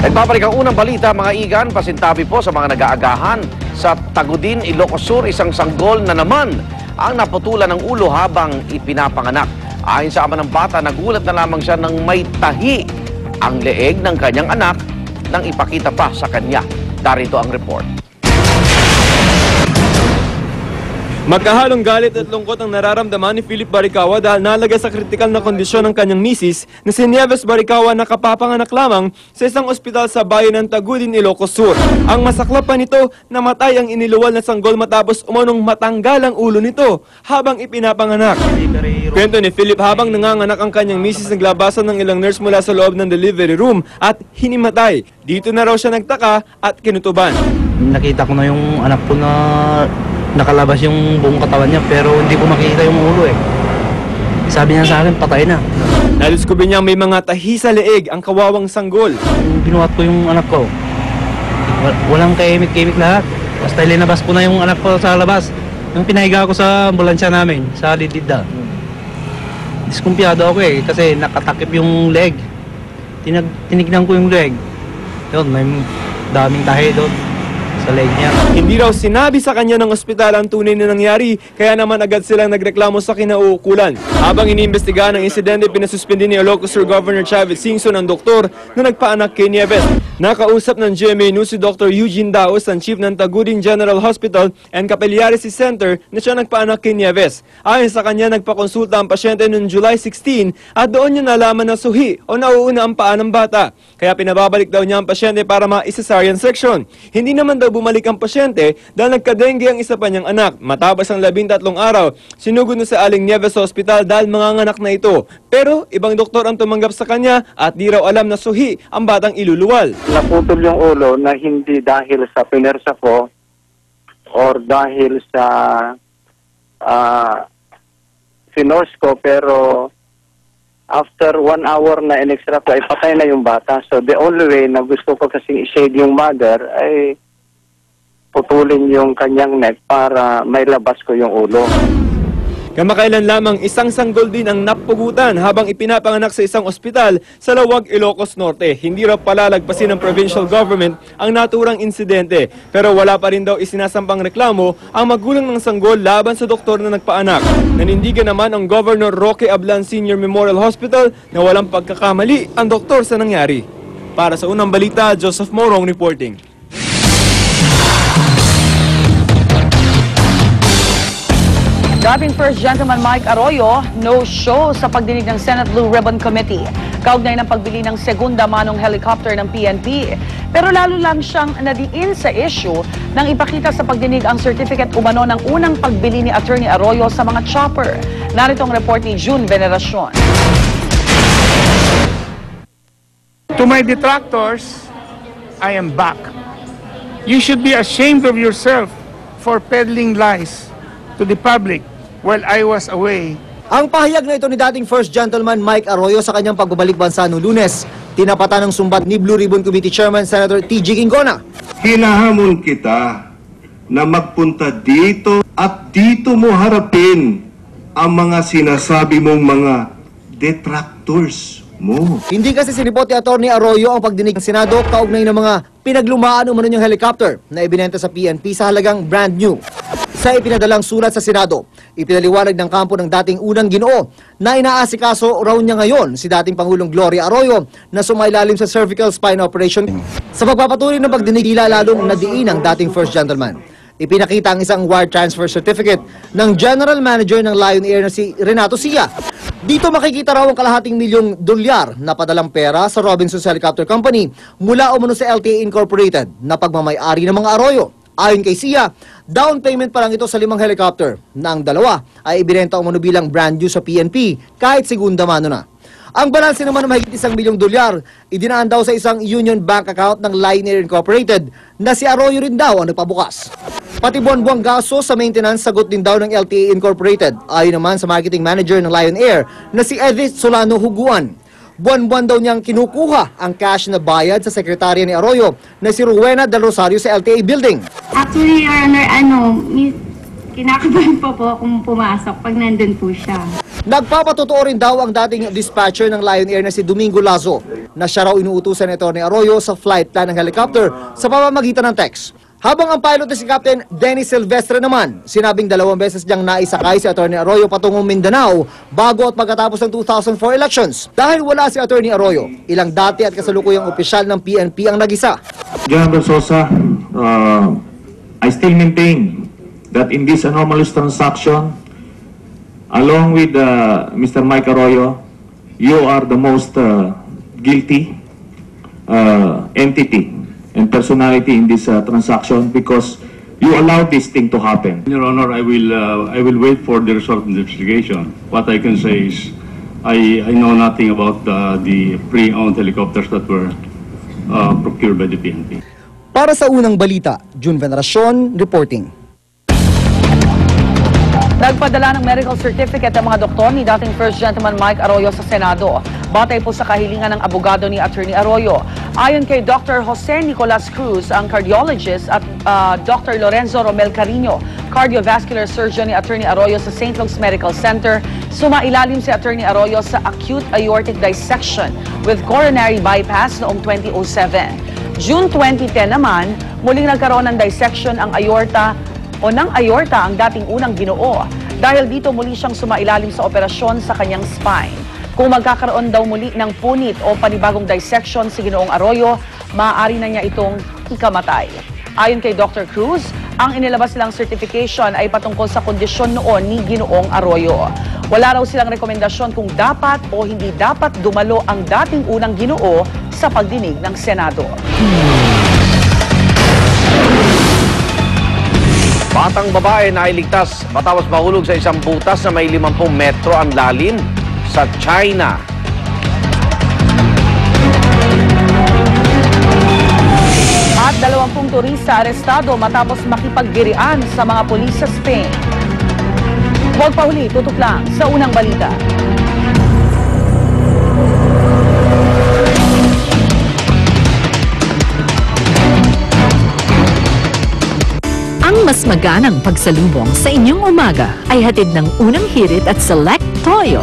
Nagbabalik ang unang balita, mga igan, pasintabi po sa mga nag-aagahan sa Tagudin, Ilocos Sur, isang sanggol na naman ang naputulan ng ulo habang ipinapanganak. Ayon sa ama ng bata, nagulat na lamang siya nang may tahi ang leeg ng kanyang anak nang ipakita pa sa kanya. Darito ang report. Magkahalong galit at lungkot ang nararamdaman ni Philip Baricaua dahil nalagay sa kritikal na kondisyon ng kanyang misis na si Nieves Baricaua na kapapanganak lamang sa isang ospital sa bayan ng Tagudin, Ilocos Sur. Ang masaklap pa nito, namatay ang iniluwal na sanggol matapos umanong matanggal ang ulo nito habang ipinapanganak. Kwento ni Philip, habang nanganganak ang kanyang misis, naglabasan ng ilang nurse mula sa loob ng delivery room at hinimatay. Dito na raw siya nagtaka at kinutuban. Nakita ko na yung anak ko na nakalabas yung buong katawan niya pero hindi ko makikita yung ulo eh. Sabi niya sa akin, patay na. Naluskubi niya may mga tahi sa leeg ang kawawang sanggol. Binuhat ko yung anak ko. Walang kaimik-kaimik lahat. Basta linabas ko na yung anak ko sa labas. Yung pinahiga ko sa ambulansya namin, sa Lidida. Diskumpiyado ako eh kasi nakatakip yung leg. Tinignan ko yung leg. Yun, may daming tahi doon sa leg niya. Hindi raw sinabi sa kanya ng ospital ang tunay na nangyari, kaya naman agad silang nagreklamo sa kinauukulan. Habang iniimbestigahan ang insidente, pinasuspindi ni Ilocos Sur Governor Chavez Singson ang doktor na nagpaanak kay Nieves. Nakausap ng GMA News si Dr. Eugene Daos, ang chief ng Tagudin General Hospital and Capillarisis Center, na siya nagpaanak kay Nieves. Ayon sa kanya, nagpakonsulta ang pasyente noong July 16 at doon niya nalaman na suhi o nauuna ang paa ng bata. Kaya pinababalik daw niya ang pasyente para ma-cesarean section. Hindi naman daw bumalik ang pasyente dahil nagkadengge ang isa pa niyang anak. Matapos ang 13 araw, sinugod na sa Aling Nieves sa ospital dahil manganganak na ito. Pero ibang doktor ang tumanggap sa kanya at di raw alam na suhi ang batang iluluwal. Naputol yung ulo na hindi dahil sa pinersa ko or dahil sa finorse ko, pero after 1 hour na in-extract ko ay patay na yung bata. So the only way na gusto ko kasing i-shade yung mother ay putulin yung kanyang neck para may labas ko yung ulo. Kamakailan lamang isang sanggol din ang napugutan habang ipinapanganak sa isang ospital sa Lawag, Ilocos Norte. Hindi raw palalagpasin ng provincial government ang naturang insidente. Pero wala pa rin daw isinasampang reklamo ang magulang ng sanggol laban sa doktor na nagpaanak. Nanindigan naman ang Governor Roque Ablan Senior Memorial Hospital na walang pagkakamali ang doktor sa nangyari. Para sa unang balita, Joseph Morong reporting. Dating First Gentleman Mike Arroyo, no-show sa pagdinig ng Senate Blue Ribbon Committee. Kaugnay ng pagbili ng segunda manong helicopter ng PNP. Pero lalo lang siyang nadiin sa issue nang ipakita sa pagdinig ang certificate umano ng unang pagbili ni Attorney Arroyo sa mga chopper. Narito ang report ni June Veneracion. To my detractors, I am back. You should be ashamed of yourself for peddling lies to the public while I was away. Ang pahayag na ito ni dating First Gentleman Mike Arroyo sa kanyang pagbabalik bansa noong Lunes, tinapatan ng sumbat ni Blue Ribbon Committee Chairman Senator T.G. Ginggona. Hinahamon kita na magpunta dito at dito mo harapin ang mga sinasabi mong mga detractors mo. Hindi kasi sinipot ni Atty. Arroyo ang pagdinig ng Senado kaugnay ng mga pinaglumaan umano niyang helicopter na ibinenta sa PNP sa halagang brand new. Sa ipinadalang sulat sa Senado, ipinaliwanag ng kampo ng dating unang Ginoo na inaasikaso raw niya ngayon si dating Pangulong Gloria Arroyo na sumailalim sa cervical spine operation. Sa pagpapatuloy ng pagdinig, lalong nadiin ang dating First Gentleman. Ipinakita ang isang wire transfer certificate ng General Manager ng Lion Air na si Renato Sia. Dito makikita raw ang $250 milyon na padalang pera sa Robinsons Helicopter Company mula umano sa LTA Incorporated na pagmamay-ari ng mga Arroyo. Ayon kay Sia, down payment pa lang ito sa 5 helicopter na ang 2 ay ibinenta umano bilang brand new sa PNP kahit segunda mano na. Ang balanse naman ng mahigit $1 milyong idinaan daw sa isang union bank account ng Lion Air Incorporated na si Arroyo rin daw ang nagpabukas. Pati buwan-buwang gasto sa maintenance sagot din daw ng LTA Incorporated. Ayon naman sa marketing manager ng Lion Air na si Edith Solano Huguan. Buwan-buwan daw niyang kinukuha ang cash na bayad sa sekretarya ni Arroyo na si Rowena Del Rosario sa LTA building. Actually, Your Honor, kinakabahan pa po akong pumasok pag nandun po siya. Nagpapatotoo rin daw ang dating dispatcher ng Lion Air na si Domingo Lazo. na siya raw inuutusan ni Atty. Arroyo sa flight plan ng helicopter sa pamamagitan ng text. Habang ang pilot na si Captain Dennis Silvestre naman, sinabing 2 beses niyang naisakay si Atty. Arroyo patungong Mindanao bago at pagkatapos ng 2004 elections. Dahil wala si Atty. Arroyo, ilang dati at kasalukuyang opisyal ng PNP ang nagisa. General Sosa, I still maintain that in this anomalous transaction, along with Mr. Mike Arroyo, you are the most guilty entity and personality in this transaction because you allowed this thing to happen. Your Honor, I will wait for the result of the investigation. What I can say is I know nothing about the pre-owned helicopters that were procured by the PNP. Para sa unang balita, June Veneracion reporting. Nagpadala ng medical certificate ang mga doktor ni dating First Gentleman Mike Arroyo sa Senado. Batay po sa kahilingan ng abogado ni Atty. Arroyo. Ayon kay Dr. Jose Nicolas Cruz, ang cardiologist, at Dr. Lorenzo Romel Carino, cardiovascular surgeon ni Atty. Arroyo sa St. Luke's Medical Center, sumailalim si Atty. Arroyo sa acute aortic dissection with coronary bypass noong 2007. June 2010 naman, muling nagkaroon ng dissection ang aorta ang dating unang Ginoo. Dahil dito muli siyang sumailalim sa operasyon sa kanyang spine. Kung magkakaroon daw muli ng punit o panibagong dissection si Ginoong Arroyo, maaari na niya itong ikamatay. Ayon kay Dr. Cruz, ang inilabas nilang certification ay patungkol sa kondisyon noon ni Ginoong Arroyo. Wala raw silang rekomendasyon kung dapat o hindi dapat dumalo ang dating unang Ginoo sa pagdinig ng Senado. Batang babae na iligtas matapos mahulog sa isang butas na may 50 metro ang lalim sa China. At 20 turista arestado matapos makipaggirian sa mga pulis sa Spain. Huwag pa huli, tutok lang sa unang balita. Ang mas maganang pagsalubong sa inyong umaga ay hatid ng Unang Hirit at Select Toyo.